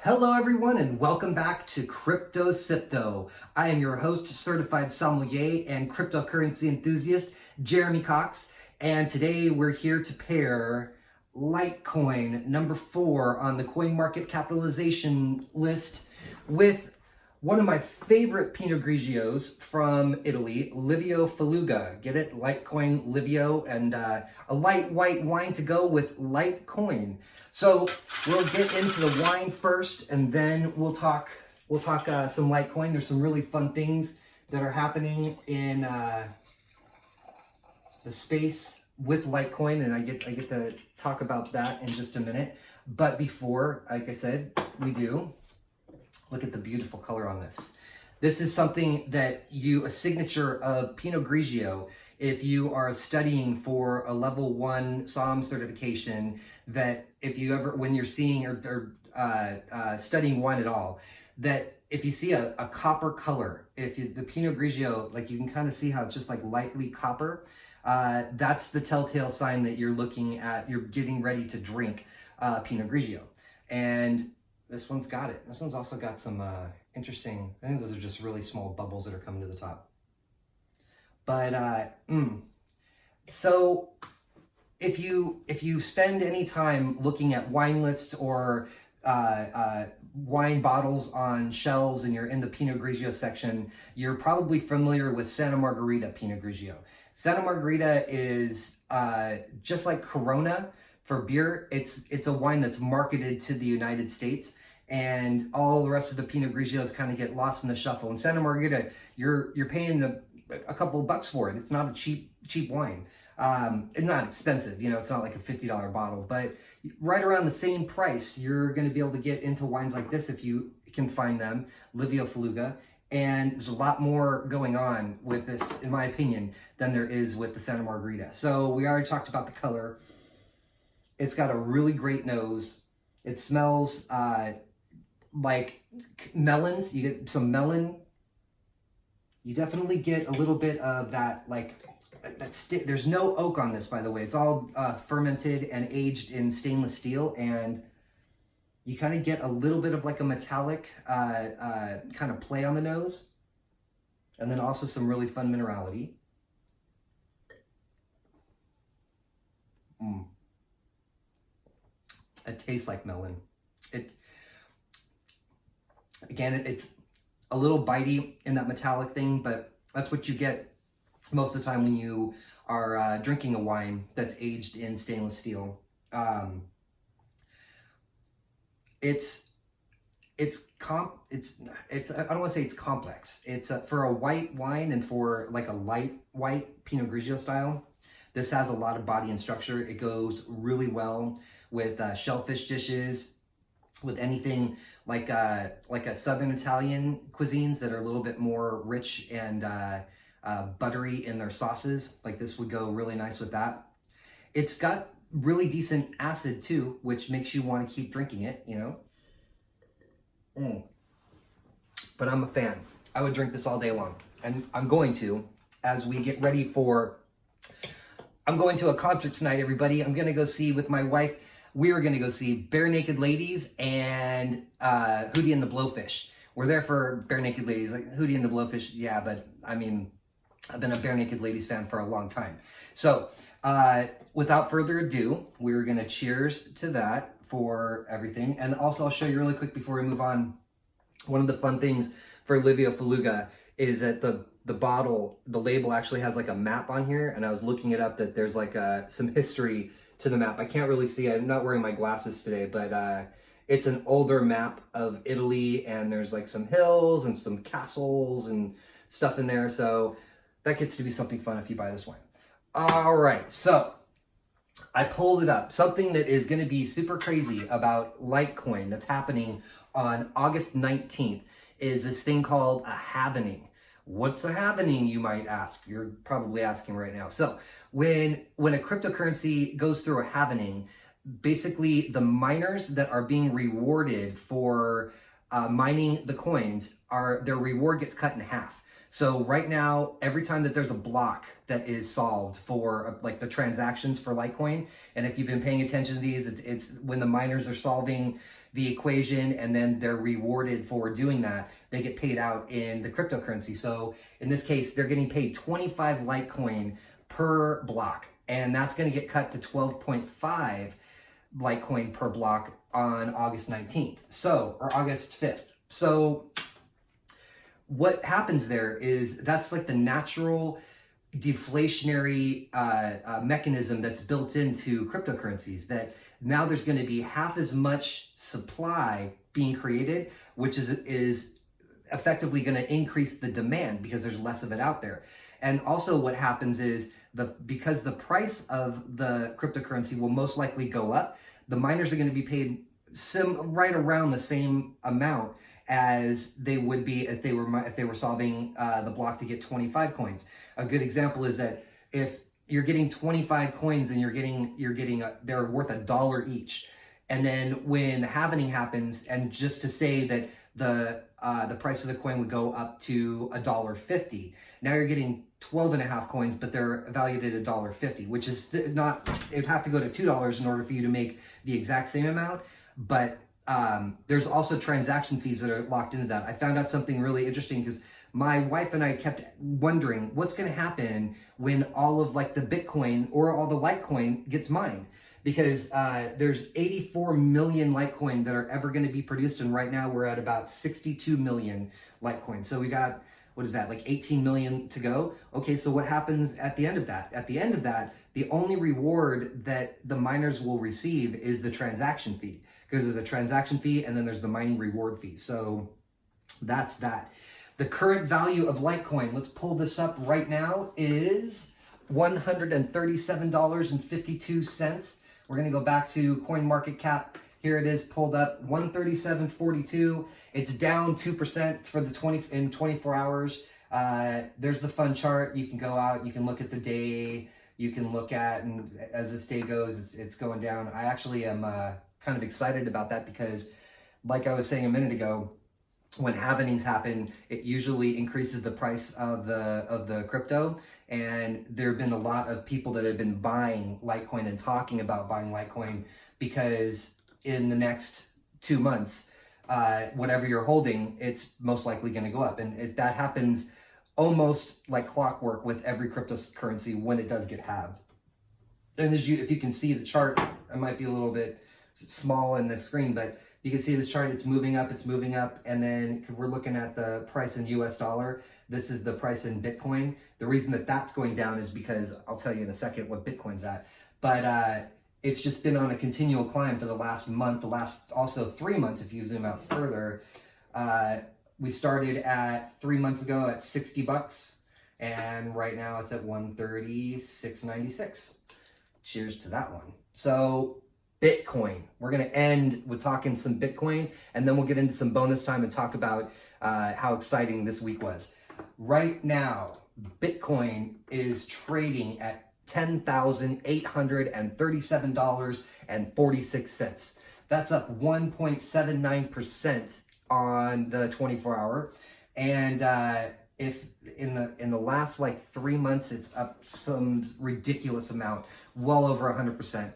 Hello everyone and welcome back to Crypto Sipto. I am your host, certified sommelier and cryptocurrency enthusiast, Jeremy Cox. And today we're here to pair Litecoin, number 4 on the coin market capitalization list, with one of my favorite Pinot Grigios from Italy, Livio Faluga. Get it? Litecoin, Livio, and a light white wine to go with Litecoin. So we'll get into the wine first, and then we'll talk some Litecoin. There's some really fun things that are happening in the space with Litecoin, and I get to talk about that in just a minute. But before, like I said, we do. Look at the beautiful color on this. This is something that a signature of Pinot Grigio, if you are studying for a level 1 SOM certification, that if you ever, when you're seeing or studying wine at all, that if you see a copper color, the Pinot Grigio, like you can kind of see how it's just like lightly copper, that's the telltale sign that you're looking at, you're getting ready to drink Pinot Grigio. And this one's got it. This one's also got some interesting, I think those are just really small bubbles that are coming to the top. But, so if you spend any time looking at wine lists or wine bottles on shelves and you're in the Pinot Grigio section, you're probably familiar with Santa Margherita Pinot Grigio. Santa Margherita is just like Corona for beer. It's a wine that's marketed to the United States, and all the rest of the Pinot Grigios kind of get lost in the shuffle. And Santa Margherita, you're paying a couple of bucks for it. It's not a cheap wine. It's not expensive, it's not like a $50 bottle, but right around the same price, you're going to be able to get into wines like this if you can find them, Livio Faluga. And there's a lot more going on with this, in my opinion, than there is with the Santa Margherita. So we already talked about the color. It's got a really great nose. It smells like melons. You get some melon. You definitely get a little bit of that, there's no oak on this, by the way. It's all fermented and aged in stainless steel, and you kind of get a little bit of like a metallic kind of play on the nose, and then also some really fun minerality. It tastes like melon. It's a little bitey in that metallic thing, but that's what you get most of the time when you are drinking a wine that's aged in stainless steel. I don't want to say it's complex. It's for a white wine and for like a light white Pinot Grigio style. This has a lot of body and structure. It goes really well with shellfish dishes, with anything like a Southern Italian cuisines that are a little bit more rich and buttery in their sauces. Like this would go really nice with that. It's got really decent acid too, which makes you want to keep drinking it, But I'm a fan. I would drink this all day long. And I'm going to, as we get ready I'm going to a concert tonight, everybody. I'm going to go see with my wife. We were going to go see Bare Naked Ladies and Hootie and the Blowfish. We're there for Bare Naked Ladies. Like Hootie and the Blowfish, yeah, but I mean, I've been a Bare Naked Ladies fan for a long time. So without further ado, we're going to cheers to that for everything. And also I'll show you really quick before we move on. One of the fun things for Livio Faluga is that the bottle, the label actually has like a map on here, and I was looking it up that there's like some history to the map. I can't really see, I'm not wearing my glasses today, but it's an older map of Italy, and there's like some hills and some castles and stuff in there, so that gets to be something fun if you buy this wine. All right, so I pulled it up. Something that is going to be super crazy about Litecoin that's happening on August 19th is this thing called a halvening. What's a halvening, you might ask? You're probably asking right now. So when a cryptocurrency goes through a halvening, basically the miners that are being rewarded for mining the coins, their reward gets cut in half. So right now, every time that there's a block that is solved for like the transactions for Litecoin, and if you've been paying attention to these, it's when the miners are solving the equation, and then they're rewarded for doing that. They get paid out in the cryptocurrency. So in this case, they're getting paid 25 Litecoin per block, and that's going to get cut to 12.5 Litecoin per block on August 19th. So, or August 5th. So what happens there is that's like the natural deflationary mechanism that's built into cryptocurrencies, that now there's going to be half as much supply being created, which is effectively going to increase the demand because there's less of it out there. And also what happens is because the price of the cryptocurrency will most likely go up, the miners are going to be paid right around the same amount as they would be if they were solving the block to get 25 coins. A good example is that if you're getting 25 coins and they're worth $1 each, and then when the halvening happens, and just to say that the price of the coin would go up to $1.50, now you're getting 12.5 coins, but they're valued at $1.50, which is not, it would have to go to $2 in order for you to make the exact same amount. But there's also transaction fees that are locked into that. I found out something really interesting because my wife and I kept wondering what's going to happen when all of like the Bitcoin or all the Litecoin gets mined, because there's 84 million Litecoin that are ever going to be produced, and right now we're at about 62 million Litecoin. So we got, what is that, like 18 million to go? Okay, so what happens at the end of that? At the end of that, the only reward that the miners will receive is the transaction fee, because there's a transaction fee and then there's the mining reward fee. So that's that. The current value of Litecoin, let's pull this up right now, is $137.52. We're going to go back to CoinMarketCap. Here it is, pulled up, 137.42. It's down 2% for the in 24 hours. There's the fun chart. You can go out, you can look at the day, you can look at, and as this day goes, it's going down. I actually am kind of excited about that because, like I was saying a minute ago, when halvenings happen, it usually increases the price of the crypto. And there have been a lot of people that have been buying Litecoin and talking about buying Litecoin because in the next 2 months, whatever you're holding, it's most likely going to go up. And that happens almost like clockwork with every cryptocurrency when it does get halved. And if you can see the chart, it might be a little bit small in the screen, but you can see this chart, it's moving up, and then we're looking at the price in US dollar. This is the price in Bitcoin. The reason that that's going down is because, I'll tell you in a second what Bitcoin's at, but it's just been on a continual climb for the last month, the last also 3 months if you zoom out further. We started at 3 months ago at $60, and right now it's at $136.96. Cheers to that one. So Bitcoin. We're going to end with talking some Bitcoin, and then we'll get into some bonus time and talk about how exciting this week was. Right now, Bitcoin is trading at $10,837.46. That's up 1.79% on the 24-hour, and if in the last like 3 months, it's up some ridiculous amount, well over 100%.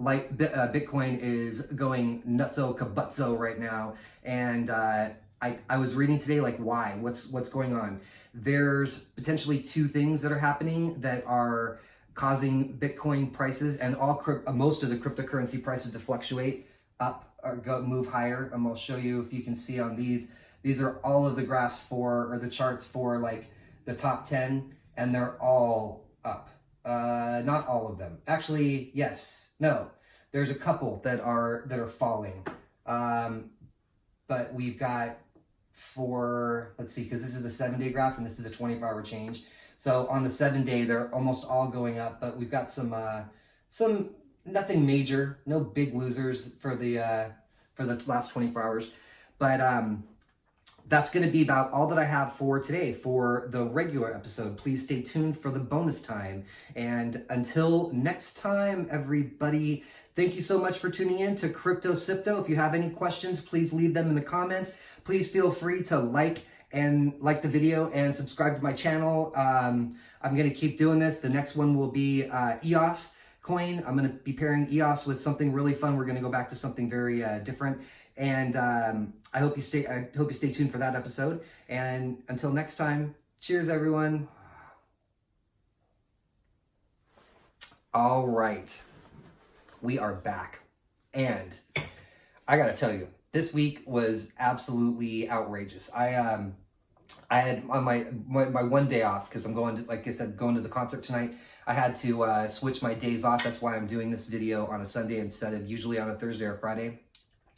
Bitcoin is going nutso kabutzo right now, and I was reading today, like, why? What's going on? There's potentially two things that are happening that are causing Bitcoin prices and most of the cryptocurrency prices to fluctuate up or move higher. I'll show you if you can see on these. These are all of the graphs or the charts for like the top 10, and they're all up. Not all of them. Actually, yes. No. There's a couple that are falling. But we've got let's see, because this is the 7-day graph and this is the 24-hour change. So on the 7-day, they're almost all going up, but we've got some nothing major, no big losers for the last 24 hours. But that's going to be about all that I have for today for the regular episode. Please stay tuned for the bonus time. And until next time, everybody, thank you so much for tuning in to Crypto Sipto. If you have any questions, please leave them in the comments. Please feel free to like the video and subscribe to my channel. I'm going to keep doing this. The next one will be EOS, coin. I'm going to be pairing EOS with something really fun. We're going to go back to something very different. And I hope you stay tuned for that episode. And until next time, cheers, everyone. All right, we are back. And I got to tell you, this week was absolutely outrageous. I had on my one day off because I'm going to, like I said, going to the concert tonight. I had to switch my days off. That's why I'm doing this video on a Sunday instead of usually on a Thursday or Friday.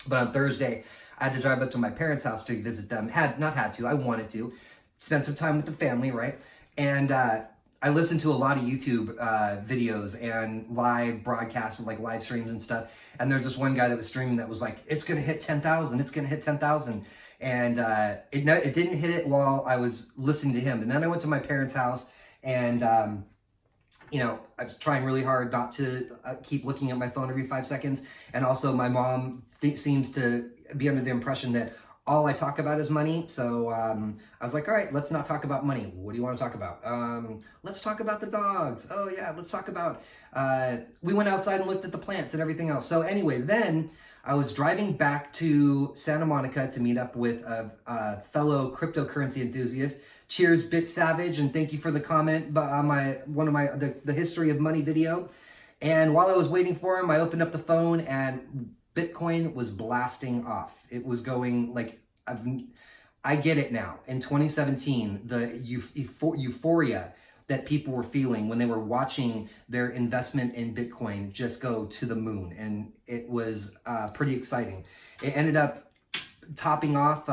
But on Thursday, I had to drive up to my parents' house to visit them. I wanted to spend some time with the family, right? And I listened to a lot of YouTube videos and live broadcasts, like live streams and stuff. And there's this one guy that was streaming that was like, it's going to hit 10,000. It's going to hit 10,000. And it didn't hit it while I was listening to him. And then I went to my parents' house and, I was trying really hard not to keep looking at my phone every 5 seconds. And also my mom seems to be under the impression that all I talk about is money. So I was like, all right, let's not talk about money. What do you want to talk about? Let's talk about the dogs. Oh yeah, let's talk about, we went outside and looked at the plants and everything else. So anyway, then I was driving back to Santa Monica to meet up with a fellow cryptocurrency enthusiast. Cheers, Bit Savage, and thank you for the comment on the history of money video. And while I was waiting for him, I opened up the phone and Bitcoin was blasting off. It was going like, I get it now. In 2017, the euphoria that people were feeling when they were watching their investment in Bitcoin just go to the moon. And it was pretty exciting. It ended up topping off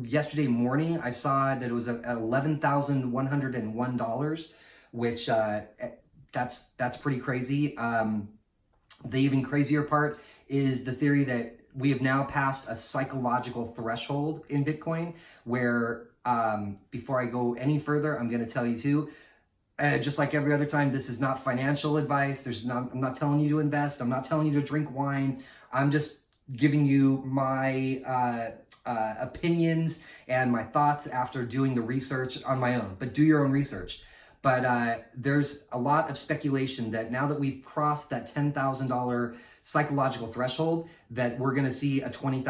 yesterday morning. I saw that it was at $11,101, which that's pretty crazy. The even crazier part is the theory that we have now passed a psychological threshold in Bitcoin where, before I go any further, I'm going to tell you too, just like every other time, this is not financial advice. I'm not telling you to invest. I'm not telling you to drink wine. I'm just giving you my opinions and my thoughts after doing the research on my own. But do your own research. But there's a lot of speculation that now that we've crossed that $10,000 psychological threshold, that we're going to see a $20,000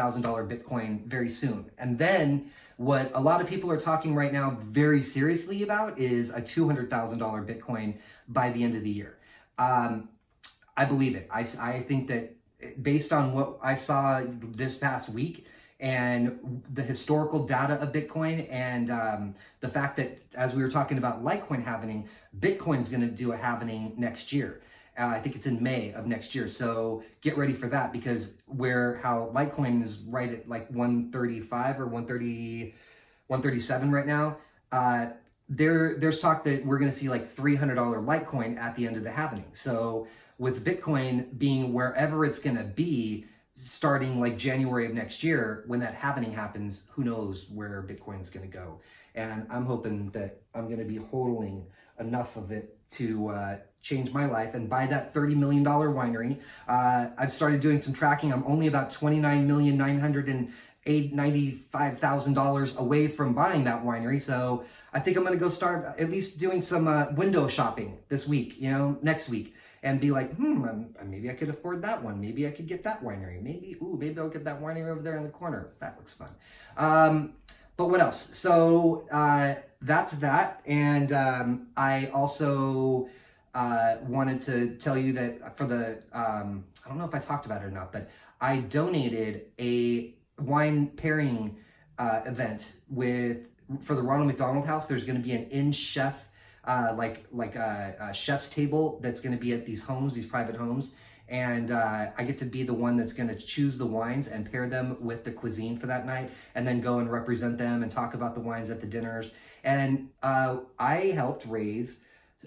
Bitcoin very soon. And then what a lot of people are talking right now very seriously about is a $200,000 Bitcoin by the end of the year. I believe it. I think that based on what I saw this past week and the historical data of Bitcoin and the fact that, as we were talking about Litecoin halvening, Bitcoin's going to do a halvening next year. I think it's in May of next year. So get ready for that, because how Litecoin is right at like 135 or 137 right now. There's talk that we're going to see like $300 Litecoin at the end of the halvening. So with Bitcoin being wherever it's going to be starting like January of next year, when that halvening happens, who knows where Bitcoin's going to go. And I'm hoping that I'm going to be hodling enough of it to change my life and buy that $30 million winery. I've started doing some tracking. I'm only about $29,995,000 away from buying that winery. So I think I'm going to go start at least doing some window shopping this week, next week, and be like, maybe I could afford that one. Maybe I could get that winery. Maybe I'll get that winery over there in the corner. That looks fun. But what else? So that's that. And I also wanted to tell you that for the, I don't know if I talked about it or not, but I donated a wine pairing event for the Ronald McDonald House. There's going to be an in-chef, like a chef's table that's going to be at these private homes. And I get to be the one that's going to choose the wines and pair them with the cuisine for that night, and then go and represent them and talk about the wines at the dinners. And I helped raise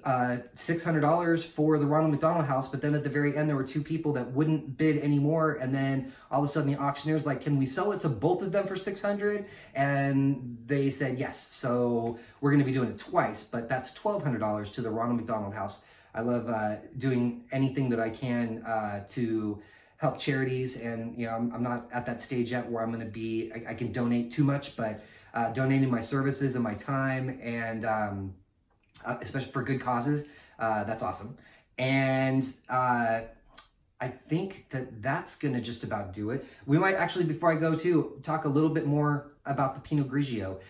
$600 for the Ronald McDonald House, but then at the very end there were two people that wouldn't bid anymore, and then all of a sudden the auctioneer's like, can we sell it to both of them for $600? And they said yes. So we're going to be doing it twice, but that's $1,200 to the Ronald McDonald House. I love doing anything that I can to help charities, and I'm not at that stage yet where I'm going to be, I can donate too much, but donating my services and my time, and especially for good causes, that's awesome. And I think that that's going to just about do it. We might actually, before I go to, talk a little bit more about the Pinot Grigio.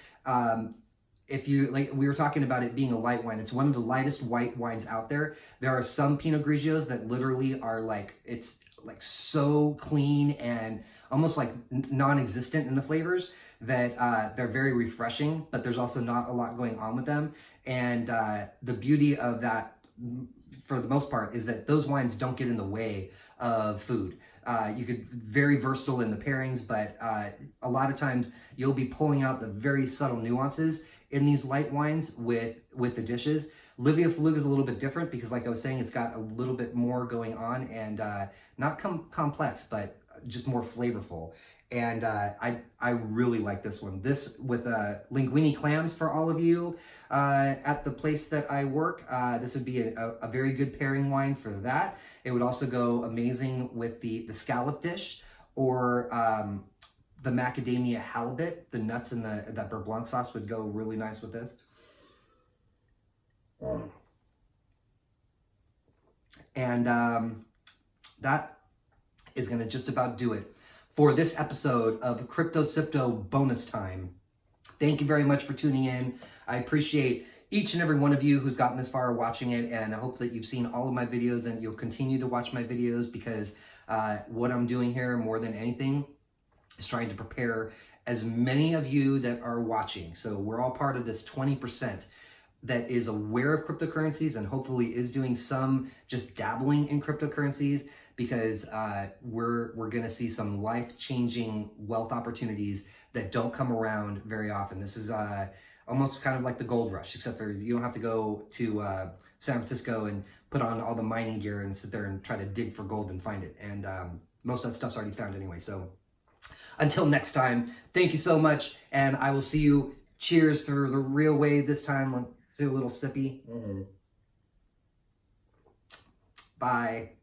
If you, like, we were talking about it being a light wine. It's one of the lightest white wines out there. There are some Pinot Grigios that literally are like, it's like so clean and almost like non-existent in the flavors that they're very refreshing, but there's also not a lot going on with them. And the beauty of that, for the most part, is that those wines don't get in the way of food. You could very versatile in the pairings, but a lot of times you'll be pulling out the very subtle nuances in these light wines with the dishes. Livia Faluga is a little bit different because, like I was saying, it's got a little bit more going on and not complex, but just more flavorful. And I really like this one. This with linguine clams for all of you at the place that I work. This would be a very good pairing wine for that. It would also go amazing with the scallop dish or the macadamia halibut. The nuts in that beurre blanc sauce would go really nice with this. And that is going to just about do it for this episode of Crypto Sipto Bonus Time. Thank you very much for tuning in. I appreciate each and every one of you who's gotten this far watching it, and I hope that you've seen all of my videos and you'll continue to watch my videos because what I'm doing here more than anything is trying to prepare as many of you that are watching. So we're all part of this 20% that is aware of cryptocurrencies and hopefully is doing some just dabbling in cryptocurrencies, because we're going to see some life-changing wealth opportunities that don't come around very often. This is almost kind of like the gold rush, except for you don't have to go to San Francisco and put on all the mining gear and sit there and try to dig for gold and find it. And most of that stuff's already found anyway. So until next time, thank you so much, and I will see you. Cheers for the real way this time. Let's do a little sippy. Bye.